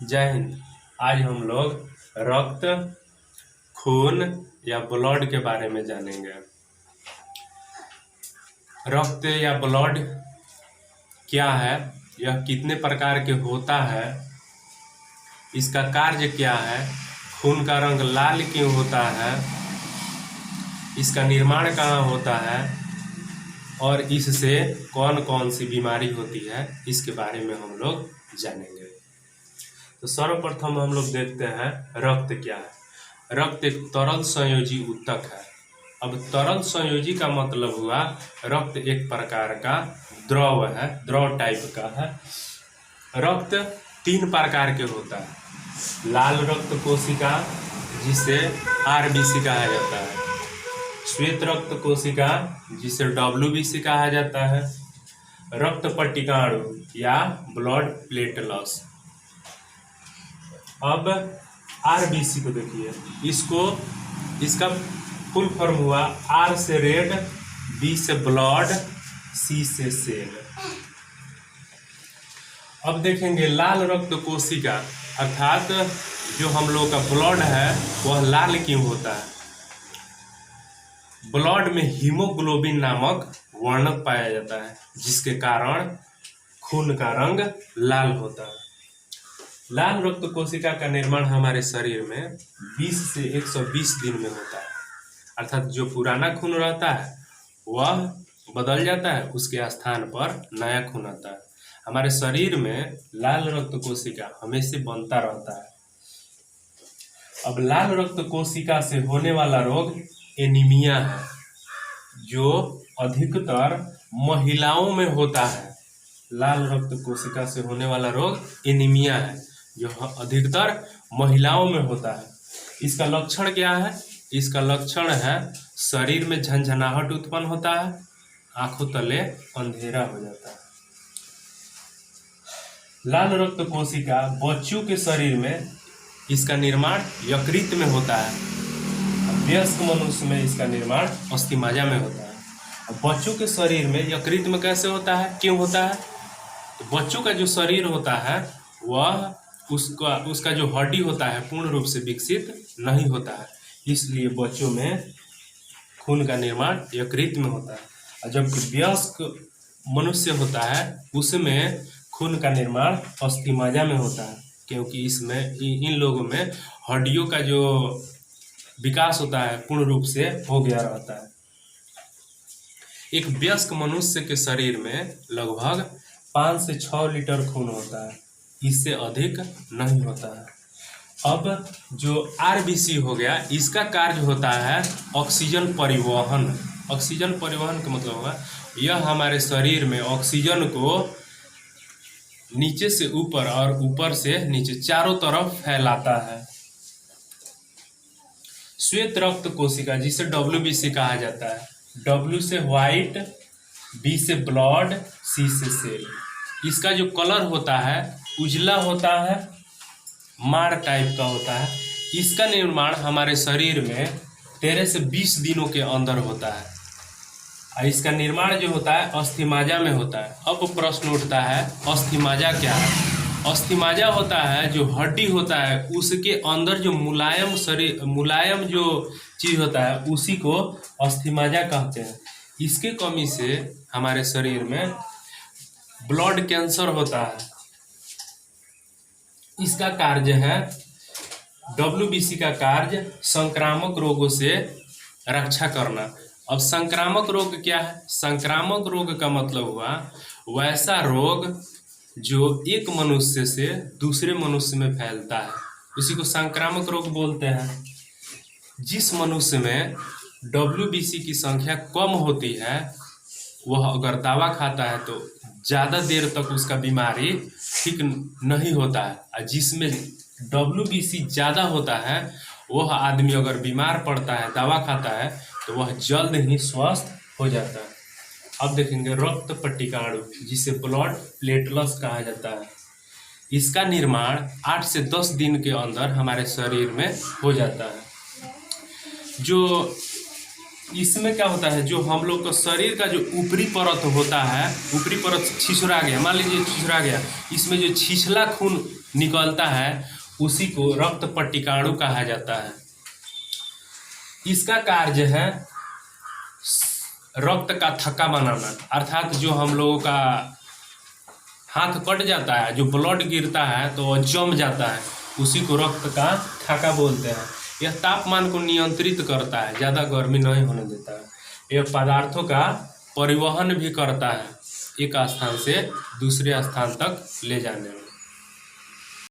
जय हिंद। आज हम लोग रक्त, खून या ब्लड के बारे में जानेंगे। रक्त या ब्लड क्या है, यह कितने प्रकार के होता है, इसका कार्य क्या है, खून का रंग लाल क्यों होता है, इसका निर्माण कहाँ होता है और इससे कौन कौन सी बीमारी होती है, इसके बारे में हम लोग जानेंगे। तो सर्वप्रथम हम लोग देखते हैं रक्त क्या है। रक्त एक तरल संयोजी ऊतक है। अब तरल संयोजी का मतलब हुआ रक्त एक प्रकार का द्रव है, द्रव टाइप का है। रक्त तीन प्रकार के होता है। लाल रक्त कोशिका जिसे आरबीसी कहा जाता है, श्वेत रक्त कोशिका जिसे डब्ल्यूबीसी कहा जाता है, रक्त पट्टिकाणु या ब्लड प्लेटलेट्स। अब आरबीसी को देखिए, इसका फुल फॉर्म हुआ आर से रेड, बी से ब्लड, सी से सेल। अब देखेंगे लाल रक्त कोशिका अर्थात जो हम लोग का ब्लड है वह लाल क्यों होता है। ब्लड में हीमोग्लोबिन नामक वर्णक पाया जाता है जिसके कारण खून का रंग लाल होता है। लाल रक्त कोशिका का निर्माण हमारे शरीर में 20 से 120 दिन में होता है। अर्थात जो पुराना खून रहता है वह बदल जाता है, उसके स्थान पर नया खून आता है। हमारे शरीर में लाल रक्त कोशिका हमेशा बनता रहता है। अब लाल रक्त कोशिका से होने वाला रोग एनीमिया है, जो अधिकतर महिलाओं में होता है। लाल रक्त कोशिका से होने वाला रोग एनीमिया है जो अधिकतर महिलाओं में होता है। इसका लक्षण क्या है? इसका लक्षण है शरीर में झंझनाहट उत्पन्न होता है, आंखों तले अंधेरा हो जाता है। लाल रक्त कोशिका बच्चों के शरीर में इसका निर्माण यकृत में होता है। वयस्क मनुष्य में इसका निर्माण अस्थिमज्जा में होता है। बच्चों के शरीर में यकृत में कैसे होता है, क्यों होता है? तो बच्चों का जो शरीर होता है वह उसका जो हड्डी होता है पूर्ण रूप से विकसित नहीं होता है, इसलिए बच्चों में खून का निर्माण यकृत में होता है। और जबकि वयस्क मनुष्य होता है उसमें खून का निर्माण अस्थिमज्जा में होता है, क्योंकि इसमें इन लोगों में हड्डियों का जो विकास होता है पूर्ण रूप से हो गया रहता है। एक वयस्क मनुष्य के शरीर में लगभग 5 से 6 लीटर खून होता है, इससे अधिक नहीं होता है। अब जो आरबीसी हो गया, इसका कार्य होता है ऑक्सीजन परिवहन। ऑक्सीजन परिवहन का मतलब होगा यह हमारे शरीर में ऑक्सीजन को नीचे से ऊपर और ऊपर से नीचे चारों तरफ फैलाता है। श्वेत रक्त कोशिका जिसे डब्ल्यूबीसी कहा जाता है, डब्ल्यू से व्हाइट, बी से ब्लड, सी से सेल। इसका जो कलर होता है उजला होता है, माड़ टाइप का होता है। इसका निर्माण हमारे शरीर में 13 से 20 दिनों के अंदर होता है। और इसका निर्माण जो होता है अस्थिमज्जा में होता है। अब प्रश्न उठता है अस्थिमज्जा क्या है? अस्थिमज्जा होता है जो हड्डी होता है उसके अंदर जो मुलायम जो चीज होता है उसी को अस्थिमज्जा कहते हैं। इसके कमी से हमारे शरीर में ब्लड कैंसर होता है। इसका कार्य है, डब्ल्यूबीसी का कार्य संक्रामक रोगों से रक्षा करना। अब संक्रामक रोग क्या है? संक्रामक रोग का मतलब हुआ वैसा रोग जो एक मनुष्य से दूसरे मनुष्य में फैलता है, उसी को संक्रामक रोग बोलते हैं। जिस मनुष्य में डब्ल्यूबीसी की संख्या कम होती है वह अगर दवा खाता है तो ज़्यादा देर तक उसका बीमारी ठीक नहीं होता है। और जिसमें डब्ल्यूबीसी ज़्यादा होता है वह आदमी अगर बीमार पड़ता है, दवा खाता है, तो वह जल्द ही स्वस्थ हो जाता है। अब देखेंगे रक्त पट्टिकाणु जिसे ब्लड प्लेटलेट्स कहा जाता है। इसका निर्माण 8 से 10 दिन के अंदर हमारे शरीर में हो जाता है। जो इसमें क्या होता है, जो हम लोग का शरीर का जो ऊपरी परत होता है, ऊपरी परत छिछरा गया, मान लीजिए छिछरा गया, इसमें जो छिछला खून निकलता है उसी को रक्त पट्टिकाणु कहा जाता है। इसका कार्य है रक्त का थक्का बनाना, अर्थात जो हम लोगों का हाथ कट जाता है, जो ब्लड गिरता है तो वह जम जाता है, उसी को रक्त का थक्का बोलते हैं। यह तापमान को नियंत्रित करता है, ज़्यादा गर्मी नहीं होने देता है। यह पदार्थों का परिवहन भी करता है, एक स्थान से दूसरे स्थान तक ले जाने में।